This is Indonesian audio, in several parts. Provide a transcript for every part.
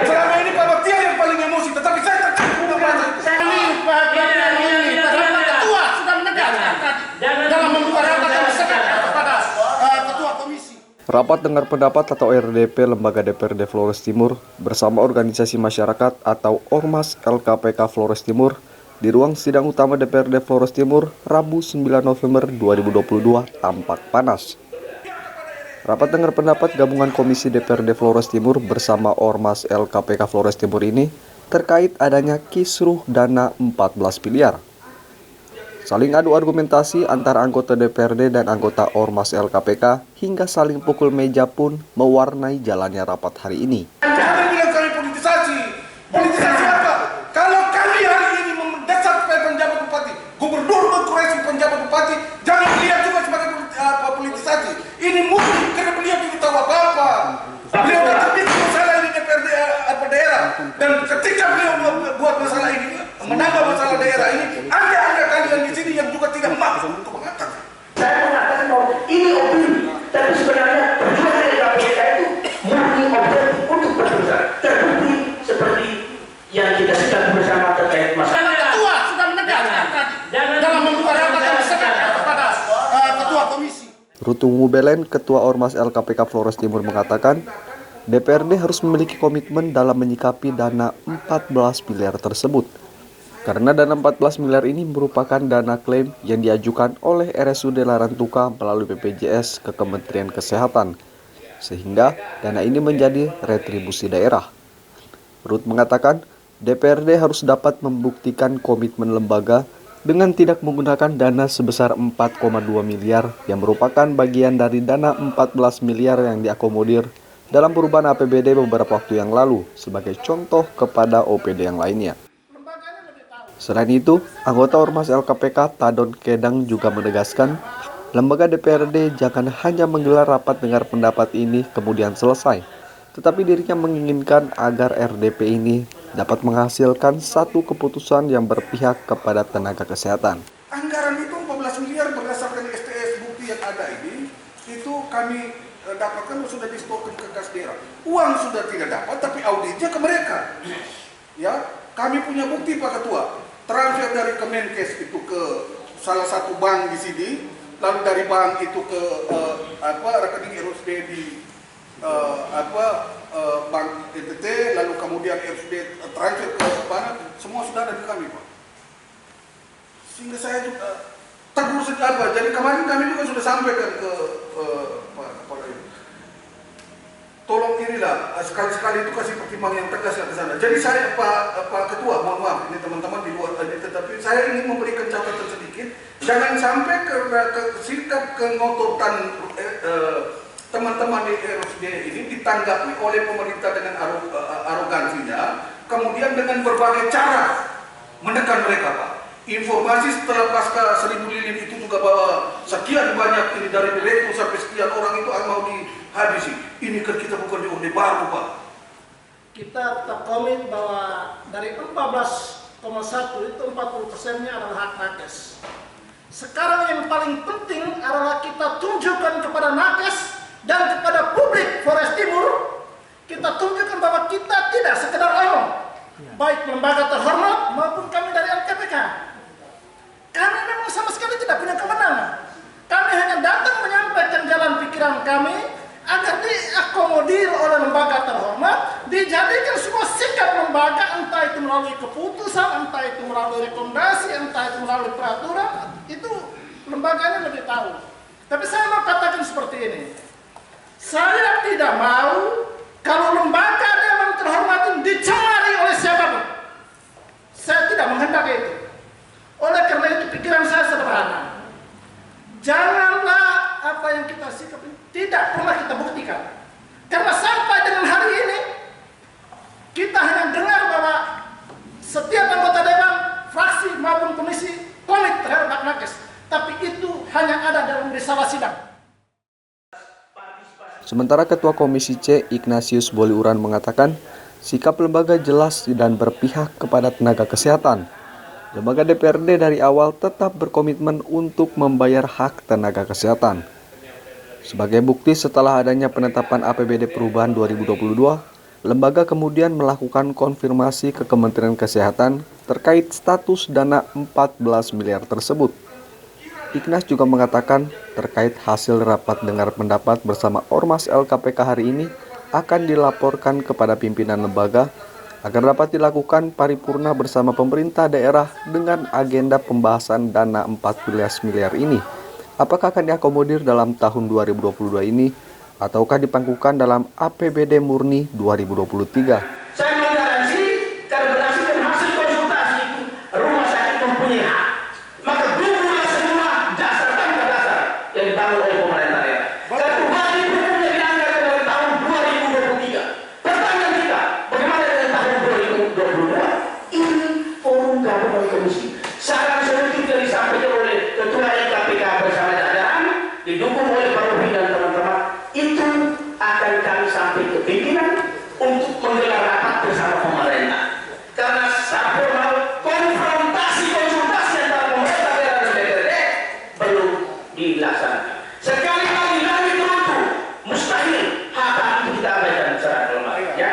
Selama ini Pak Baktiar yang paling emosi, tetapi saya terkagum ketua sudah menegaskan dalam membuka rapat yang disekat kepada ketua komisi. Rapat dengar pendapat atau RDP Lembaga DPRD Flores Timur bersama organisasi masyarakat atau Ormas LKPK Flores Timur di ruang sidang utama DPRD Flores Timur Rabu 9 November 2022 tampak panas. Rapat dengar pendapat gabungan Komisi DPRD Flores Timur bersama Ormas LKPK Flores Timur ini terkait adanya kisruh dana 14 miliar. Saling adu argumentasi antara anggota DPRD dan anggota Ormas LKPK hingga saling pukul meja pun mewarnai jalannya rapat hari ini. Jangan bilang kami politisasi. Politisasi apa? Kalau kami hari ini mendesak supaya penjabat bupati, gubernur mengkoreksi penjabat bupati, jangan lihat juga sebagai politisasi. Ini murni karena beliau tidak tahu apa-apa. Beliau tidak bikin masalah ini DPRD daerah. Dan ketika beliau buat masalah ini, menambah masalah daerah ini, ada kalian di sini yang juga tidak mampu untuk mengatakan. Saya mengatakan bahwa ini opini, tapi sebenarnya perjuangan dari KPK itu murni objektif untuk berdasar terbukti seperti yang kita sedang bersama terkait masalah. Ketua sudah menegaskan dalam membuka rapat yang disekat kepada ketua komisi. Rutu Mubelen, Ketua Ormas LKPK Flores Timur mengatakan, DPRD harus memiliki komitmen dalam menyikapi dana 14 miliar tersebut. Karena dana 14 miliar ini merupakan dana klaim yang diajukan oleh RSUD Larantuka melalui BPJS ke Kementerian Kesehatan, sehingga dana ini menjadi retribusi daerah. Ruth mengatakan, DPRD harus dapat membuktikan komitmen lembaga dengan tidak menggunakan dana sebesar 4,2 miliar yang merupakan bagian dari dana 14 miliar yang diakomodir dalam perubahan APBD beberapa waktu yang lalu sebagai contoh kepada OPD yang lainnya. Selain itu, anggota Ormas LKPK Tadon Kedang juga menegaskan, lembaga DPRD jangan hanya menggelar rapat dengar pendapat ini kemudian selesai, tetapi dirinya menginginkan agar RDP ini dapat menghasilkan satu keputusan yang berpihak kepada tenaga kesehatan. Anggaran itu 14 miliar berdasarkan STS bukti yang ada ini, itu kami dapatkan sudah disetorkan ke kas daerah. Uang sudah tidak dapat, tapi auditnya ke mereka. Ya, kami punya bukti Pak Ketua. Transfer dari Kemenkes itu ke salah satu bank di sini, lalu dari bank itu ke rekening RSUD di bank NTT, lalu kemudian RSUD transfer ke mana, semua sudah ada di kami Pak. Sehingga saya juga tegur apa. Jadi kemarin kami juga sudah sampaikan ke Pak ini. Tolong inilah sekali-sekali itu kasih pertimbangan yang tegas ke sana. Jadi saya Pak Ketua, mohon maaf ini teman-teman di luar tadi, tetapi saya ingin memberikan catatan sedikit. Jangan sampai ke sikap kengototan teman-teman di RSUD ini ditanggapi oleh pemerintah dengan arogansinya, kemudian dengan berbagai cara menekan mereka Pak. Informasi setelah pasca 1000 lilin itu juga bahwa sekian banyak ini dari direktur sampai sekian orang itu mau dihabisi. Ini kan kita bukan di Orde Baru Pak. Kita tetap komit bahwa dari 14,1 itu 40%-nya adalah hak nakes. Sekarang yang paling penting adalah kita tunjukkan kepada nakes dan kepada publik Flores Timur, kita tunjukkan bahwa kita tidak sekedar omong, baik lembaga terhormat maupun kami dari LKPK. Kami memang sama sekali tidak punya kewenangan. Kami hanya datang menyampaikan jalan pikiran kami agar diakomodir oleh lembaga terhormat, dijadikan sebuah sikap lembaga, entah itu melalui keputusan, entah itu melalui rekomendasi, entah itu melalui peraturan, itu lembaganya lebih tahu. Tapi saya mau katakan seperti ini, saya tidak mau kalau lembaga dewan terhormat ini dicemari oleh siapapun. Saya tidak menghendaki itu. Oleh karena itu pikiran saya sederhana. Janganlah apa yang kita sikap tidak pernah kita buktikan. Karena sampai dengan hari ini kita hanya dengar bahwa setiap anggota dewan, fraksi maupun komisi komit terhadap hak nakes. Tapi itu hanya ada dalam risalah sidang. Sementara Ketua Komisi C Ignatius Boliuran mengatakan sikap lembaga jelas dan berpihak kepada tenaga kesehatan. Lembaga DPRD dari awal tetap berkomitmen untuk membayar hak tenaga kesehatan. Sebagai bukti setelah adanya penetapan APBD perubahan 2022, lembaga kemudian melakukan konfirmasi ke Kementerian Kesehatan terkait status dana 14 miliar tersebut. Ignas juga mengatakan terkait hasil rapat dengar pendapat bersama Ormas LKPK hari ini akan dilaporkan kepada pimpinan lembaga agar dapat dilakukan paripurna bersama pemerintah daerah dengan agenda pembahasan dana 14 miliar ini. Apakah akan diakomodir dalam tahun 2022 ini ataukah dipangkukan dalam APBD murni 2023? Saya menggaransi karena berdasarkan hasil konsultasi itu rumah sakit mempunyai hak. Maka gugulah semua dasar tanpa dasar yang dibangun oleh pemerintah daerah. Karena wajib hukumnya dianggarkan dari tahun 2023. Pertanyaan kita, bagaimana dengan tahun 2022? Ini forum gabungan komisi. Saran solusi yang disampaikan oleh Ketua LKPK bersama jajaran, didukung oleh Pak Rofi dan teman-teman, itu akan kami sampai ke pimpinan untuk menggelar rapat bersama pemerintah. Karena saya mau konfrontasi konsultasi antara pemerintah daerah dan DPRD belum dilaksanakan. Sekali lagi kami runtuh, mustahil hak itu kita abaikan secara normal. Ya,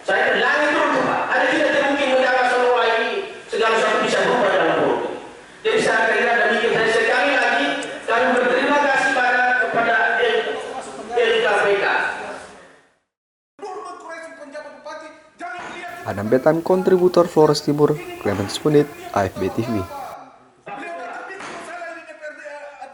saya langit runtuh Pak. Ada tidak mungkin menjaga seolah ini segala sesuatu bisa berubah dalam waktu. Jadi saya kira demikian saja. Sekali lagi kami berterima kasih kepada LKPK. Adam Betan, kontributor Flores Timur, Clemens Punit, AFB TV.